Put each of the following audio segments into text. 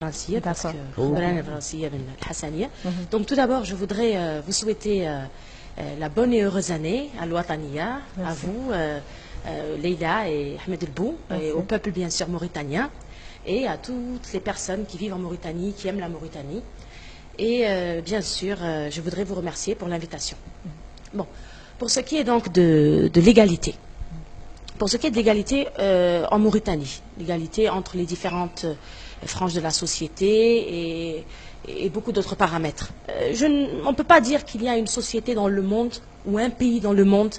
parce que donc tout d'abord, je voudrais vous souhaiter la bonne et heureuse année à l'Ouattania, à vous, Leïla et Ahmed El-Bou, et au peuple bien sûr mauritanien, et à toutes les personnes qui vivent en Mauritanie, qui aiment la Mauritanie. Et bien sûr, je voudrais vous remercier pour l'invitation. Bon, pour ce qui est donc de l'égalité. Pour ce qui est de l'égalité en Mauritanie, l'égalité entre les différentes franges de la société et beaucoup d'autres paramètres. On ne peut pas dire qu'il y a une société dans le monde ou un pays dans le monde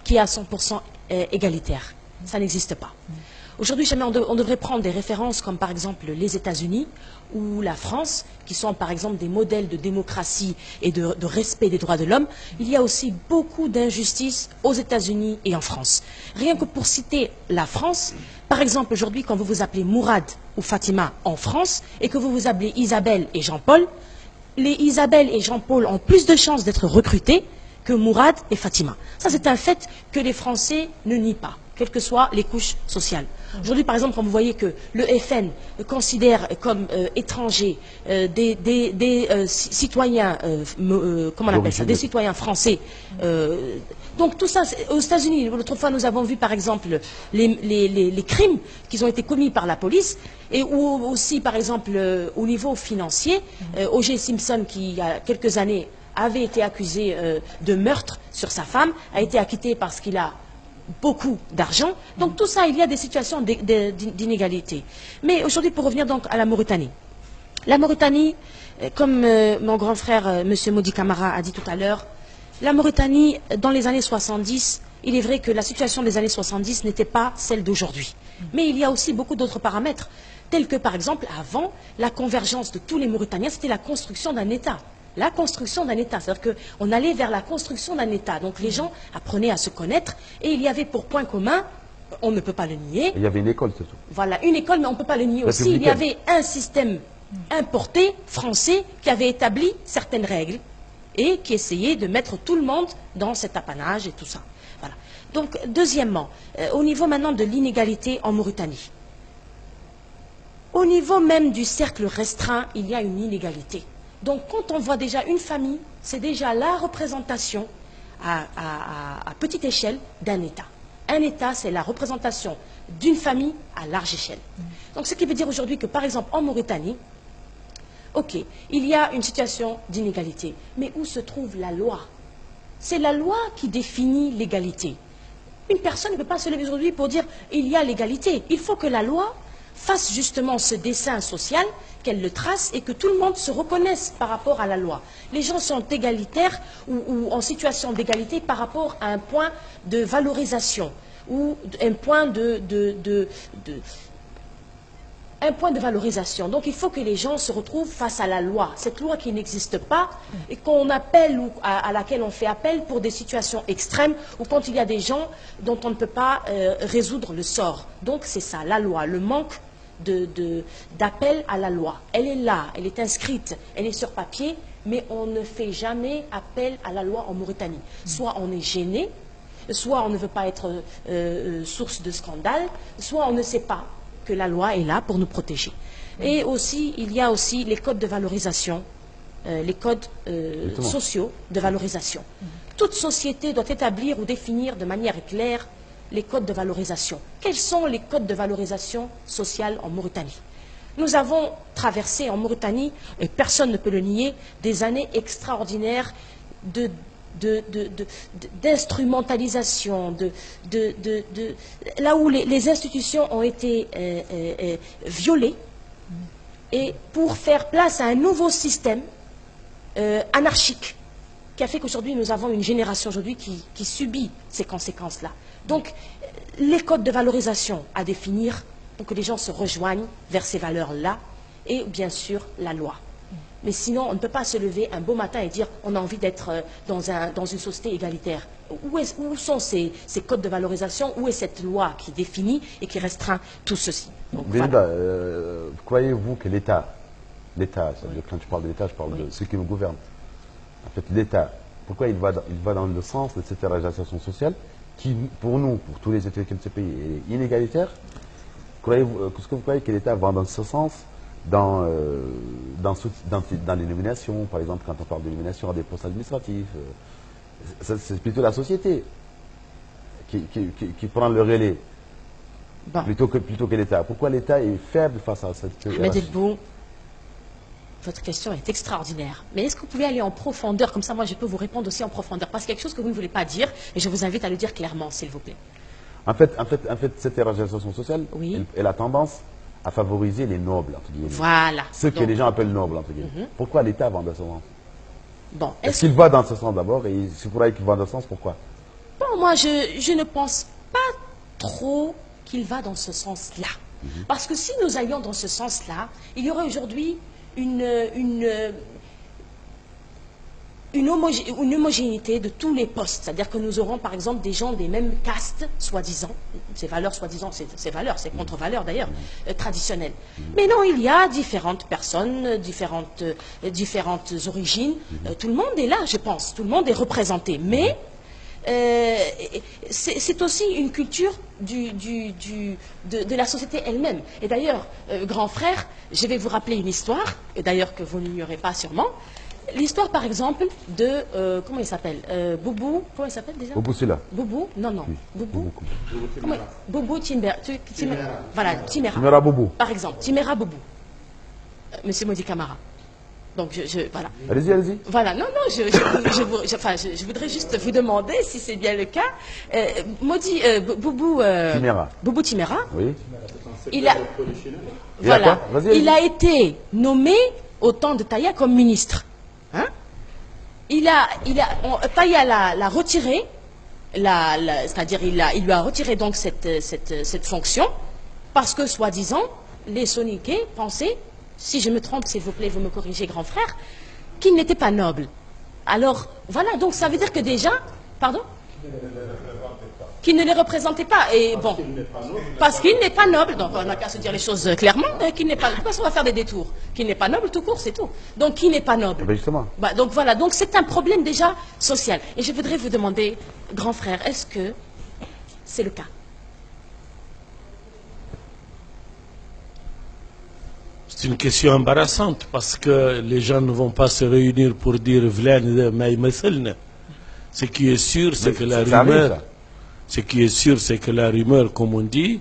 qui est à 100% égalitaire. Ça n'existe pas. Aujourd'hui, on devrait prendre des références comme par exemple les États-Unis ou la France, qui sont par exemple des modèles de démocratie et de respect des droits de l'homme. Il y a aussi beaucoup d'injustices aux États-Unis et en France. Rien que pour citer la France, par exemple aujourd'hui quand vous vous appelez Mourad ou Fatima en France et que vous vous appelez Isabelle et Jean-Paul, les Isabelle et Jean-Paul ont plus de chances d'être recrutés que Mourad et Fatima. Ça c'est un fait que les Français ne nient pas, quelles que soient les couches sociales. Aujourd'hui, par exemple, quand vous voyez que le FN considère comme étrangers des citoyens, comment on appelle ça, des citoyens français. Donc tout ça, aux États-Unis, l'autre fois nous avons vu par exemple les crimes qui ont été commis par la police, et ou aussi par exemple au niveau financier, O.J. Simpson qui il y a quelques années avait été accusé de meurtre sur sa femme, a été acquitté parce qu'il a beaucoup d'argent. Donc tout ça, il y a des situations d'inégalité. Mais aujourd'hui, pour revenir donc à la Mauritanie. La Mauritanie, comme mon grand frère, M. Modi Camara, a dit tout à l'heure, la Mauritanie, dans les années 70, il est vrai que la situation des années 70 n'était pas celle d'aujourd'hui. Mais il y a aussi beaucoup d'autres paramètres, tels que par exemple, avant, la convergence de tous les Mauritaniens, c'était la construction d'un État. La construction d'un État, c'est-à-dire qu'on allait vers la construction d'un État. Donc les gens apprenaient à se connaître et il y avait pour point commun, on ne peut pas le nier. Il y avait une école, c'est tout. Voilà, une école, mais on ne peut pas le nier aussi. Il y avait un système importé, français, qui avait établi certaines règles et qui essayait de mettre tout le monde dans cet apanage et tout ça. Voilà. Donc, deuxièmement, au niveau maintenant de l'inégalité en Mauritanie. Au niveau même du cercle restreint, il y a une inégalité. Donc, quand on voit déjà une famille, c'est déjà la représentation à petite échelle d'un État. Un État, c'est la représentation d'une famille à large échelle. Donc, ce qui veut dire aujourd'hui que, par exemple, en Mauritanie, ok, il y a une situation d'inégalité, mais où se trouve la loi? C'est la loi qui définit l'égalité. Une personne ne peut pas se lever aujourd'hui pour dire il y a l'égalité. Il faut que la loi fasse justement ce dessin social, qu'elle le trace et que tout le monde se reconnaisse par rapport à la loi. Les gens sont égalitaires ou en situation d'égalité par rapport à un point de valorisation ou un point un point de valorisation. Donc il faut que les gens se retrouvent face à la loi. Cette loi qui n'existe pas et qu'on appelle ou à laquelle on fait appel pour des situations extrêmes ou quand il y a des gens dont on ne peut pas résoudre le sort. Donc c'est ça, la loi, le manque d'appel à la loi. Elle est là, elle est inscrite, elle est sur papier, mais on ne fait jamais appel à la loi en Mauritanie. Soit on est gêné, soit on ne veut pas être source de scandale, soit on ne sait pas que la loi est là pour nous protéger. Et aussi, il y a aussi les codes de valorisation, les codes sociaux de valorisation. Toute société doit établir ou définir de manière claire les codes de valorisation. Quels sont les codes de valorisation sociale en Mauritanie? Nous avons traversé en Mauritanie, et personne ne peut le nier, des années extraordinaires d'instrumentalisation, là où les institutions ont été violées, et pour faire place à un nouveau système anarchique, qui a fait qu'aujourd'hui nous avons une génération aujourd'hui qui subit ces conséquences-là. Donc, les codes de valorisation à définir pour que les gens se rejoignent vers ces valeurs-là, et bien sûr la loi. Mais sinon, on ne peut pas se lever un beau matin et dire on a envie d'être dans une société égalitaire. Où sont ces codes de valorisation? Où est cette loi qui définit et qui restreint tout ceci? Voilà. Croyez-vous que l'État, c'est-à-dire quand tu parles de l'État, je parle de ceux qui nous gouvernent. En fait, l'État, pourquoi il va dans le sens de cette réalisation sociale qui, pour nous, pour tous les États de ce pays, est inégalitaire? Est-ce que vous croyez que l'État va dans ce sens dans les nominations, par exemple, quand on parle de nomination à des postes administratifs, c'est plutôt la société qui prend le relais Bon. plutôt que l'État. Pourquoi l'État est faible face à cette Ahmed hiérarchie? Elbou, votre question est extraordinaire. Mais est-ce que vous pouvez aller en profondeur? Comme ça, moi, je peux vous répondre aussi en profondeur. Parce qu'il y a quelque chose que vous ne voulez pas dire, et je vous invite à le dire clairement, s'il vous plaît. En fait, cette hiérarchisation sociale, Oui. elle a tendance à favoriser les nobles, entre guillemets. Voilà. Ceux que Donc, les gens appellent nobles, entre guillemets. Pourquoi l'État va dans ce sens? bon, Est-ce qu'il va dans ce sens d'abord? Et c'est pour qu'il va dans ce sens, pourquoi? bon, moi, je ne pense pas trop qu'il va dans ce sens-là. Parce que si nous allions dans ce sens-là, il y aurait aujourd'hui une homogénéité de tous les postes. C'est-à-dire que nous aurons, par exemple, des gens des mêmes castes, soi-disant, ces valeurs, soi-disant, ces valeurs, ces contre-valeurs d'ailleurs, traditionnelles. Mais non, il y a différentes personnes, différentes origines. Tout le monde est là, je pense. Tout le monde est représenté. Mais c'est aussi une culture de la société elle-même. Et d'ailleurs, grand frère, je vais vous rappeler une histoire, et d'ailleurs que vous n'ignorez pas sûrement. L'histoire, par exemple, de... comment il s'appelle Boubou, comment il s'appelle déjà Boubou, c'est là. Boubou, non, non. Oui. Boubou. Boubou Timber. Voilà, Timera. Timera Boubou. Par exemple, Timera Boubou. Monsieur Modi Camara. Donc, voilà. Allez-y, allez-y. Voilà, non, non, je voudrais juste vous demander si c'est bien le cas. Boubou Timera. Boubou Timera, Oui. voilà, Vas-y, il a été nommé au temps de Taïa comme ministre. Hein? Taïa l'a retiré, c'est-à-dire il lui a retiré donc cette fonction parce que, soi-disant, les Soniqués pensaient, si je me trompe, s'il vous plaît, vous me corrigez, grand frère, qu'il n'était pas noble. Alors, voilà, donc ça veut dire que déjà, pardon, qu'il ne les représentait pas. Et bon, parce qu'il n'est pas noble, donc on n'a qu'à se dire les choses clairement, qu'il n'est pas, pourquoi on va faire des détours? Qu'il n'est pas noble tout court, c'est tout. Donc, qui n'est pas noble? Ben justement. Bah, donc voilà, donc c'est un problème déjà social. Et je voudrais vous demander, grand frère, est-ce que c'est le cas? C'est une question embarrassante parce que les gens ne vont pas se réunir pour dire Vlen Maïmesselne. Ce qui est sûr, c'est que la rumeur, ce qui est sûr, c'est que la rumeur, comme on dit,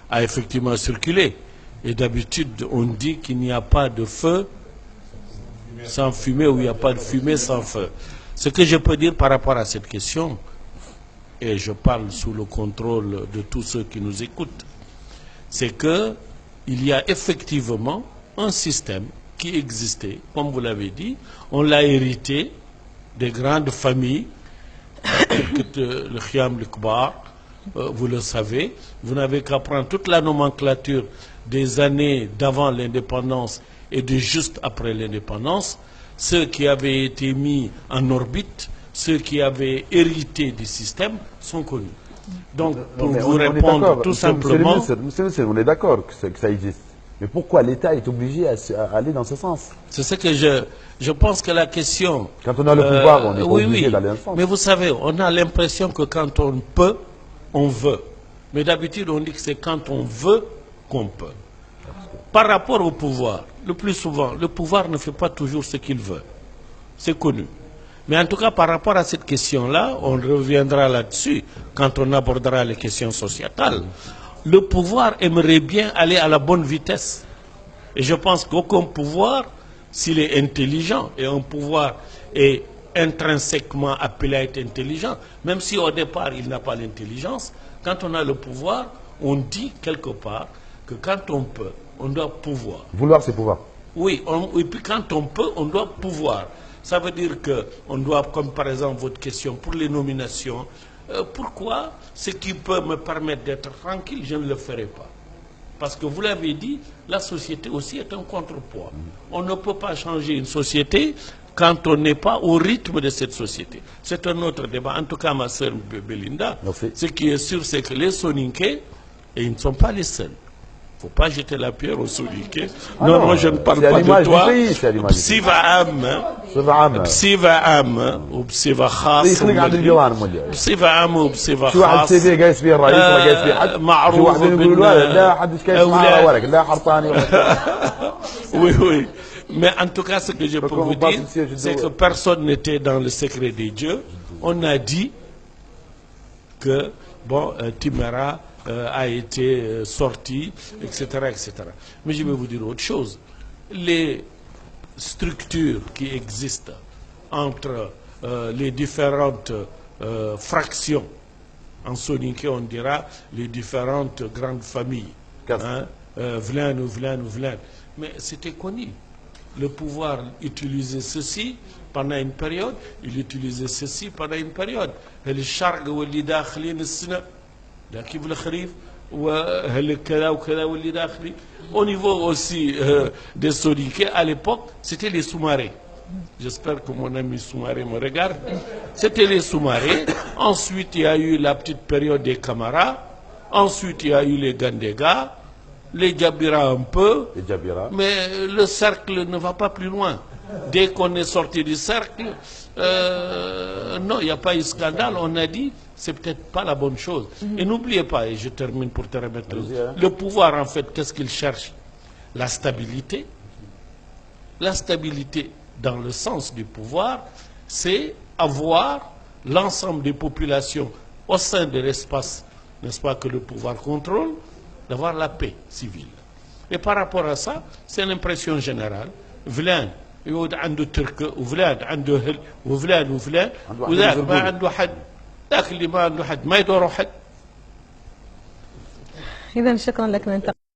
a effectivement circulé. Et d'habitude, on dit qu'il n'y a pas de feu sans fumée ou il n'y a pas de fumée sans feu. Ce que je peux dire par rapport à cette question, et je parle sous le contrôle de tous ceux qui nous écoutent, c'est que il y a effectivement un système qui existait, comme vous l'avez dit, on l'a hérité des grandes familles, le Khiam, le Kbar, vous le savez, vous n'avez qu'à prendre toute la nomenclature des années d'avant l'indépendance et de juste après l'indépendance, ceux qui avaient été mis en orbite, ceux qui avaient hérité du système sont connus. Donc, pour vous répondre tout simplement... Monsieur, on est d'accord que ça existe. Mais pourquoi l'État est obligé à aller dans ce sens? C'est ce que je pense que la question... Quand on a le pouvoir, on est obligé d'aller dans ce sens. Mais vous savez, on a l'impression que quand on peut, on veut. Mais d'habitude, on dit que c'est quand on veut qu'on peut. Par rapport au pouvoir, le plus souvent, le pouvoir ne fait pas toujours ce qu'il veut. C'est connu. Mais en tout cas, par rapport à cette question-là, on reviendra là-dessus quand on abordera les questions sociétales. Le pouvoir aimerait bien aller à la bonne vitesse. Et je pense qu'aucun pouvoir, s'il est intelligent, et un pouvoir est intrinsèquement appelé à être intelligent, même si au départ il n'a pas l'intelligence, quand on a le pouvoir, on dit quelque part que quand on peut, on doit pouvoir. Vouloir, c'est pouvoir. Oui, et puis quand on peut, on doit pouvoir. Ça veut dire qu'on doit, comme par exemple votre question, pour les nominations, pourquoi ce qui peut me permettre d'être tranquille, je ne le ferai pas? Parce que vous l'avez dit, la société aussi est un contrepoids. On ne peut pas changer une société quand on n'est pas au rythme de cette société. C'est un autre débat. En tout cas, ma sœur Belinda, ce qui est sûr, c'est que les Soninké, et ils ne sont pas les seuls. Il ne faut pas jeter la pierre aux Soninké. Non, moi je ne parle pas de toi. Psiva Am, Psiva Am, ou Psiva Khas. Psiva Am ou Psiva Khas. شو واحد سي في جالس فيه الرئيس ولا جالس فيه حد؟ معروف شو واحد يقول لا حد كيف معاه ورق لا حرطاني Oui, oui. Mais en tout cas, ce que je peux vous dire, c'est que personne n'était dans le secret des dieux. On a dit que, bon, Timera a été sorti, etc., etc. Mais je vais vous dire autre chose. Les structures qui existent entre les différentes fractions, en soninké on dira les différentes grandes familles, hein, Vlan ou Vlan ou Vlan. Mais c'était connu. Le pouvoir utilisait ceci pendant une période, il utilisait ceci pendant une période. Le charg ou les dakhilin السنة là qui veut le kharif ou le كذا وكذا واللي داخلي. Au niveau aussi des soninké, à l'époque, c'était les sous-marins. J'espère que mon ami Soumaré me regarde. C'était les sous-marins. Ensuite, il y a eu la petite période des Camara. Ensuite, il y a eu les Gandega, les Djabira un peu. Mais le cercle ne va pas plus loin. Dès qu'on est sorti du cercle, non, il n'y a pas eu scandale. On a dit, c'est peut-être pas la bonne chose. Et n'oubliez pas, et je termine pour te remettre, le pouvoir, en fait, qu'est-ce qu'il cherche? La stabilité. La stabilité, dans le sens du pouvoir, c'est avoir l'ensemble des populations au sein de l'espace, n'est-ce pas, que le pouvoir contrôle, d'avoir la paix civile. Et par rapport à ça, c'est l'impression générale. Vlan, يود عنده ترك وفلان عنده هل وفلان وفلان وذاك ما عنده حد ذاك اللي ما عنده حد ما يدور حد. إذا شكرا لك.